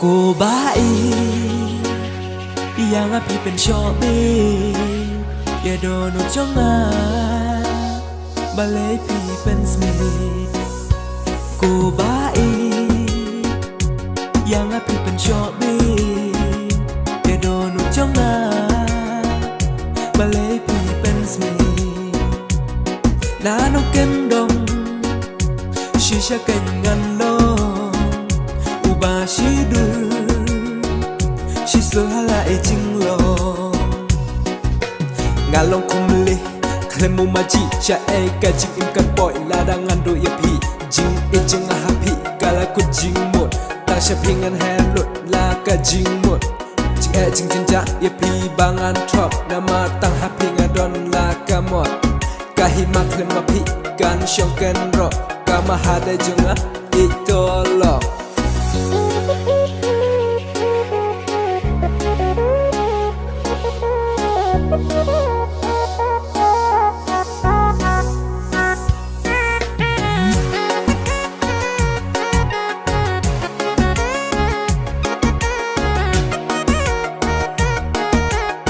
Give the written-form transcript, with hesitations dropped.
cô bái yang api pen shobe ya dono chonga balai pi pen smith cô bái yang api pen shobe ya dono chonga balai pi pen smith na no ken dong shisha ken ngan lo uba shidu shi so hala e jing lo ngalong kumle klemo maji cha e ka jing im kan boy la dangan do ya pi jing e jing a happy kala ku jing mot ta sha pingan hand lot la ka jing mot jing e jing jin ja ya pi bangan trop nama tang happy ngadon la ka mot ka hi ma klem pi kan shong kan ro ka ma hada junga itolo Thank you.